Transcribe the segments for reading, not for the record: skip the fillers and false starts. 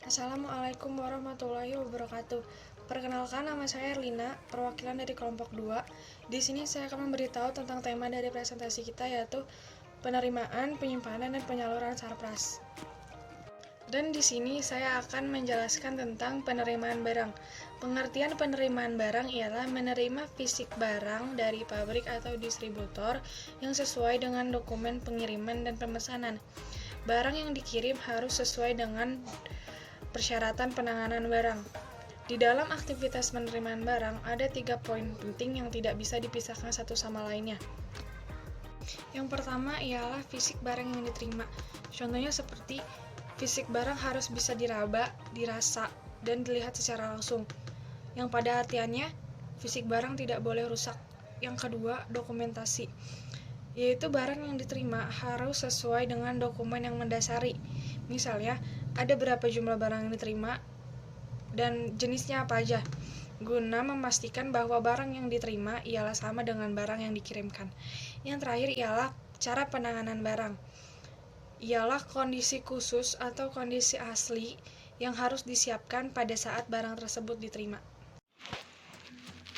Assalamualaikum warahmatullahi wabarakatuh. Perkenalkan, nama saya Erlina, perwakilan dari kelompok 2. Di sini saya akan memberitahu tentang tema dari presentasi kita, yaitu penerimaan, penyimpanan, dan penyaluran sarpras. Dan di sini saya akan menjelaskan tentang penerimaan barang. Pengertian penerimaan barang ialah menerima fisik barang dari pabrik atau distributor yang sesuai dengan dokumen pengiriman dan pemesanan. Barang yang dikirim harus sesuai dengan persyaratan penanganan barang. Di dalam aktivitas penerimaan barang, ada 3 poin penting yang tidak bisa dipisahkan satu sama lainnya. Yang pertama ialah fisik barang yang diterima. Contohnya seperti fisik barang harus bisa diraba, dirasa, dan dilihat secara langsung. Yang pada artiannya, fisik barang tidak boleh rusak. Yang kedua, dokumentasi. Yaitu barang yang diterima harus sesuai dengan dokumen yang mendasari. Misalnya, ada berapa jumlah barang yang diterima dan jenisnya apa aja, guna memastikan bahwa barang yang diterima ialah sama dengan barang yang dikirimkan. Yang terakhir ialah cara penanganan barang. Ialah kondisi khusus atau kondisi asli yang harus disiapkan pada saat barang tersebut diterima.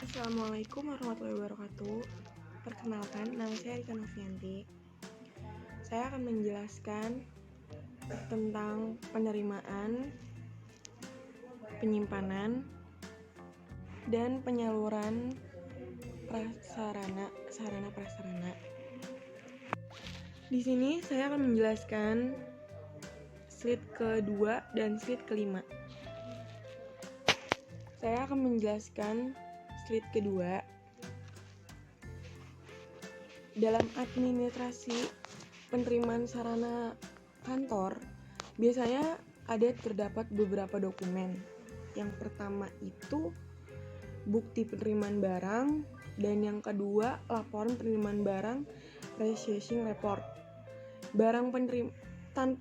Assalamualaikum warahmatullahi wabarakatuh. Perkenalkan, nama saya Rika Novianti. Saya akan menjelaskan tentang penerimaan, penyimpanan, dan penyaluran sarana prasarana. Di sini saya akan menjelaskan slide kedua dan slide kelima. Saya akan menjelaskan slide kedua. Dalam administrasi penerimaan sarana kantor, biasanya terdapat beberapa dokumen. Yang pertama itu bukti penerimaan barang, dan yang kedua laporan penerimaan barang, receiving report.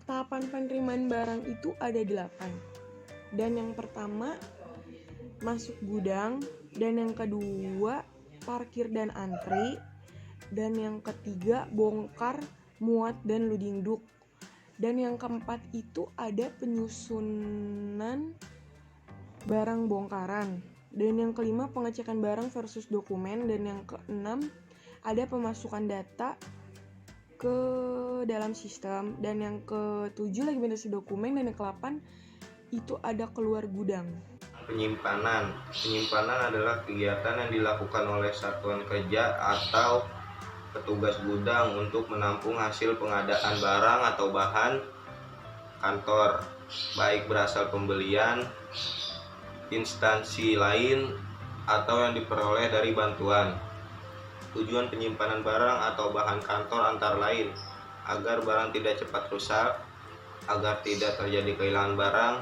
Tahapan penerimaan barang itu ada 8. Dan yang pertama masuk gudang, dan yang kedua parkir dan antri, dan yang ketiga bongkar, muat, dan loading dock. Dan yang keempat itu ada penyusunan barang bongkaran. Dan yang kelima pengecekan barang versus dokumen. Dan yang keenam ada pemasukan data ke dalam sistem. Dan yang ketujuh lagi validasi dokumen. Dan yang ke-8 itu ada keluar gudang. Penyimpanan adalah kegiatan yang dilakukan oleh satuan kerja atau petugas gudang untuk menampung hasil pengadaan barang atau bahan kantor, baik berasal pembelian, instansi lain, atau yang diperoleh dari bantuan. Tujuan penyimpanan barang atau bahan kantor antara lain agar barang tidak cepat rusak, agar tidak terjadi kehilangan barang,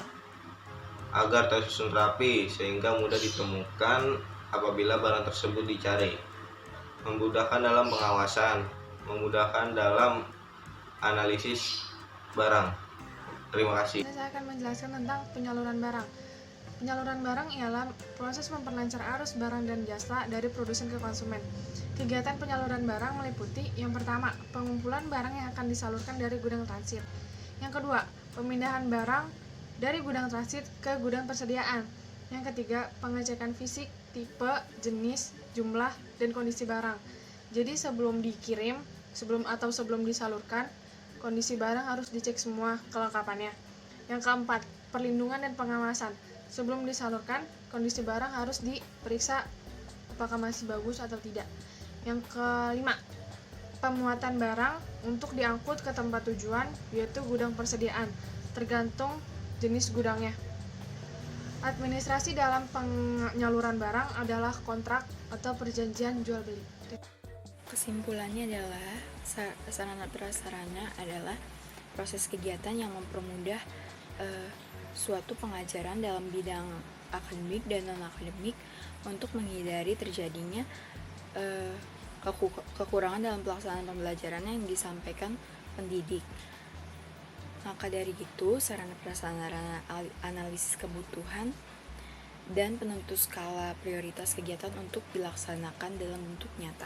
agar tersusun rapi sehingga mudah ditemukan apabila barang tersebut dicari, memudahkan dalam pengawasan, memudahkan dalam analisis barang. Terima kasih. Saya akan menjelaskan tentang penyaluran barang. Penyaluran barang ialah proses memperlancar arus barang dan jasa dari produsen ke konsumen. Kegiatan penyaluran barang meliputi yang pertama, pengumpulan barang yang akan disalurkan dari gudang transit. Yang kedua, pemindahan barang dari gudang transit ke gudang persediaan. Yang ketiga, pengecekan fisik, tipe, jenis, jumlah, dan kondisi barang. Jadi sebelum dikirim, sebelum disalurkan, kondisi barang harus dicek semua kelengkapannya. Yang keempat, perlindungan dan pengawasan. Sebelum disalurkan, kondisi barang harus diperiksa apakah masih bagus atau tidak. Yang kelima, pemuatan barang untuk diangkut ke tempat tujuan, yaitu gudang persediaan, tergantung jenis gudangnya. Administrasi dalam penyaluran barang adalah kontrak atau perjanjian jual beli. Kesimpulannya adalah sarana prasarana adalah proses kegiatan yang mempermudah suatu pengajaran dalam bidang akademik dan non-akademik untuk menghindari terjadinya kekurangan dalam pelaksanaan pembelajaran yang disampaikan pendidik. Maka dari itu, sarana prasarana analisis kebutuhan dan penentu skala prioritas kegiatan untuk dilaksanakan dalam bentuk nyata.